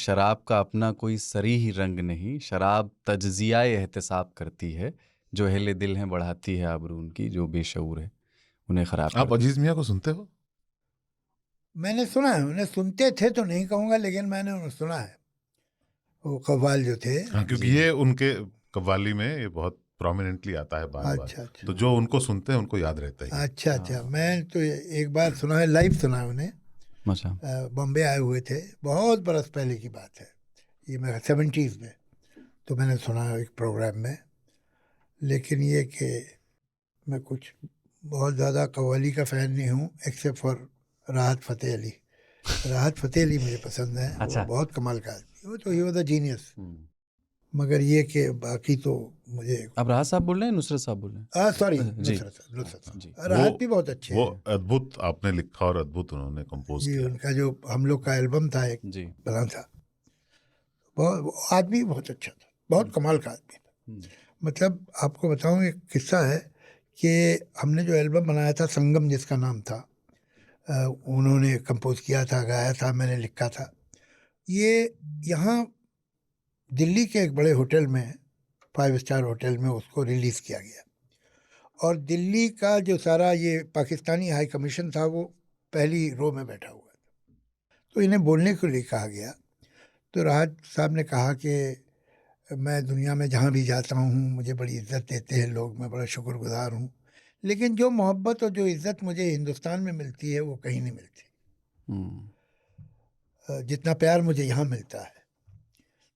शराब का अपना कोई सरीह रंग नहीं, शराब तज्जियाए एहतिसाब करती है, जो अहले दिल हैं बढ़ाती है आबरू उनकी, जो बेशऊर है उन्हें खराब आप करती अजीज मियाँ को सुनते हो? मैंने सुना है, उन्हें सुनते थे तो नहीं कहूँगा, लेकिन मैंने उन्हें सुना है, वो कव्वाल जो थे। हाँ, क्योंकि ये उनके कव्वाली में ये बहुत प्रोमिनेंटली आता है बार बार, अच्छा अच्छा तो जो उनको सुनते हैं उनको याद रहता है। अच्छा अच्छा, मैं तो एक बार सुना है, लाइव सुना है उन्हें। अच्छा। बॉम्बे आए हुए थे, बहुत बरस पहले की बात है, ये मेरा 70s में, तो मैंने सुना एक प्रोग्राम में। लेकिन ये कि मैं कुछ बहुत ज़्यादा कव्वाली का फ़ैन नहीं हूँ, एक्सेप्ट फॉर राहत फ़तेह अली। राहत फ़तेह अली मुझे पसंद है, अच्छा। वो बहुत कमाल का आदमी, वो तो ही वॉज अ जीनियस। मगर ये कि बाकी तो मुझे अब राहत साहब बोल रहे हैं, नुसरत साहब बोल रहे हैं? सॉरी, जी। नुसरत जी। राहत भी बहुत अच्छे वो हैं। अद्भुत आपने लिखा और अद्भुत उन्होंने कंपोज जी, किया। उनका जो हम लोग का एल्बम था एक जी। बना था, बहुत, वो आदमी बहुत अच्छा था, बहुत कमाल का आदमी था। मतलब आपको बताऊं, एक किस्सा है कि हमने जो एल्बम बनाया था संगम, जिसका नाम था, उन्होंने कंपोज किया था, गाया था, मैंने लिखा था। ये यहाँ दिल्ली के एक बड़े होटल में, 5 स्टार होटल में उसको रिलीज़ किया गया। और दिल्ली का जो सारा ये पाकिस्तानी हाई कमीशन था, वो पहली रो में बैठा हुआ था। तो इन्हें बोलने के लिए कहा गया। तो राहत साहब ने कहा कि मैं दुनिया में जहाँ भी जाता हूँ मुझे बड़ी इज़्ज़त देते हैं लोग, मैं बड़ा शुक्रगुजार हूँ, लेकिन जो मोहब्बत और जो इज़्ज़त मुझे हिंदुस्तान में मिलती है वो कहीं नहीं मिलती, जितना प्यार मुझे यहाँ मिलता है।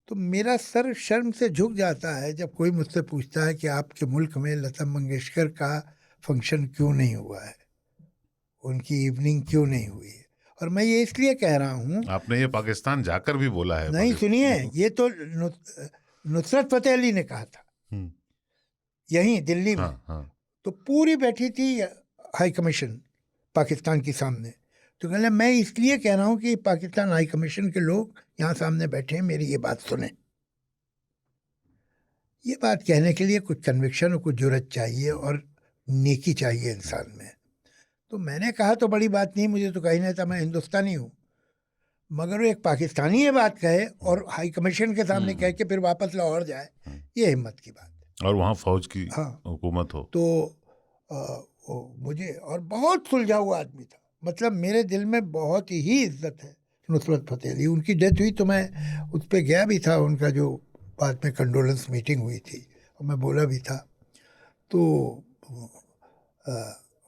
तो मेरा सर शर्म से झुक जाता है जब कोई मुझसे पूछता है कि आपके मुल्क में लता मंगेशकर का फंक्शन क्यों नहीं हुआ है, उनकी इवनिंग क्यों नहीं हुई है। और मैं ये इसलिए कह रहा हूँ, आपने ये पाकिस्तान जाकर भी बोला है? नहीं सुनिए, ये तो नुसरत फतेह अली ने कहा था यहीं दिल्ली में। हाँ हाँ। तो पूरी बैठी थी हाई कमीशन पाकिस्तान के सामने। तो कहले मैं इसलिए कह रहा हूँ कि पाकिस्तान हाई कमीशन के लोग यहाँ सामने बैठे हैं, मेरी ये बात सुने। ये बात कहने के लिए कुछ कन्विक्शन और कुछ जुर्रत चाहिए और नेकी चाहिए इंसान में। तो मैंने कहा तो बड़ी बात नहीं, मुझे तो कहीं नहीं था, मैं हिंदुस्तानी हूँ। मगर वो एक पाकिस्तानी ये बात कहे और हाई कमीशन के सामने कह के फिर वापस लाहौर जाए, ये हिम्मत की बात है। और वहाँ फौज की हाँ, हुकूमत हो। तो मुझे, और बहुत सुलझा हुआ आदमी था, मतलब मेरे दिल में बहुत ही इज्जत है नुसरत फतेह अली। उनकी डेथ हुई तो मैं उस पर गया भी था, उनका जो बाद में कंडोलेंस मीटिंग हुई थी, और मैं बोला भी था। तो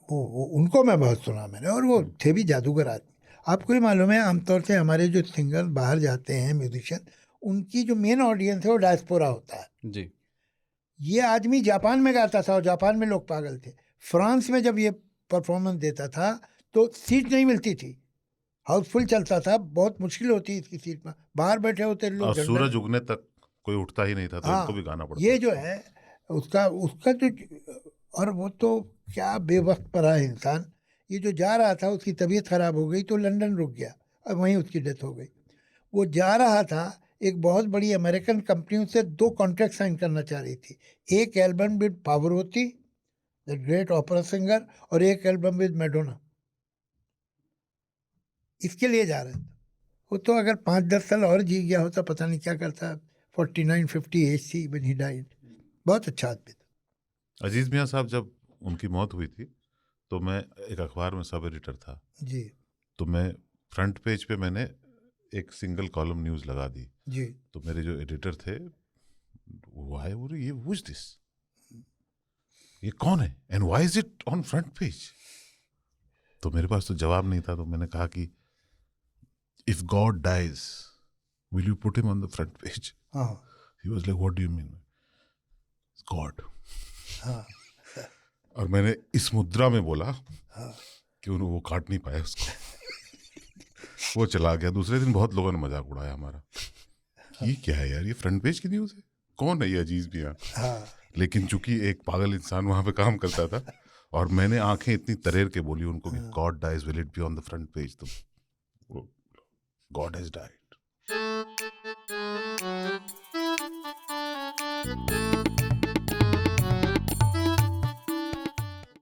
वो उनको मैं बहुत सुना मैंने, और वो थे भी जादूगर आदमी। आपको ही मालूम है, आमतौर से हमारे जो सिंगर बाहर जाते हैं म्यूजिशियन, उनकी जो मेन ऑडियंस है वो डायस्पोरा होता है। जी। ये आदमी जापान में गाता था और जापान में लोग पागल थे। फ्रांस में जब ये परफॉर्मेंस देता था तो सीट नहीं मिलती थी, हाउसफुल चलता था, बहुत मुश्किल होती इसकी सीट में, बाहर बैठे होते लोग और जनरल। सूरज उगने तक कोई उठता ही नहीं था, तो इनको भी हाँ, गाना पड़ता ये था। जो है उसका उसका जो, और वो तो क्या बेवक्त पड़ा है इंसान। ये जो जा रहा था उसकी तबीयत खराब हो गई तो लंदन रुक गया और वहीं उसकी डेथ हो गई। वो जा रहा था, एक बहुत बड़ी अमेरिकन कंपनियों से 2 कॉन्ट्रैक्ट साइन करना चाह रही थी, एक album with Pavarotti the great opera singer, और एक एल्बम विद मैडोना। इसके लिए जा रहे थे वो। तो अगर 5-10 साल और जी गया होता पता नहीं क्या करता। 49-50 एज थी व्हेन ही डाइड। बहुत अच्छा आदमी था। अजीज मियाँ साहब, जब उनकी मौत हुई थी तो मैं एक अखबार में सब एडिटर था। जी तो मैं फ्रंट पेज पे मैंने एक सिंगल कॉलम न्यूज़ लगा दी। जी। तो मेरे जो एडिटर थे वो आए, बोले ये व्हाट इज दिस, ये कौन है, and why is it on front page. तो मेरे पास तो जवाब नहीं था, तो मैंने कहा कि if God dies will you put him on the front page? हाँ he was like what do you mean? God. हाँ और मैंने इस मुद्रा में बोला हाँ। कि वो काट नहीं पाया उसको। वो चला गया। दूसरे दिन बहुत लोगों ने मजाक उड़ाया हमारा, ये क्या है यार, ये फ्रंट पेज की न्यूज़ है, कौन है ये अजीज मियाँ? हाँ। लेकिन चूंकि एक पागल इंसान वहां पे काम करता था और मैंने आंखें इतनी तरेर के बोली उनको कि God dies will it be on the front page, तो गॉड हैज डाइड।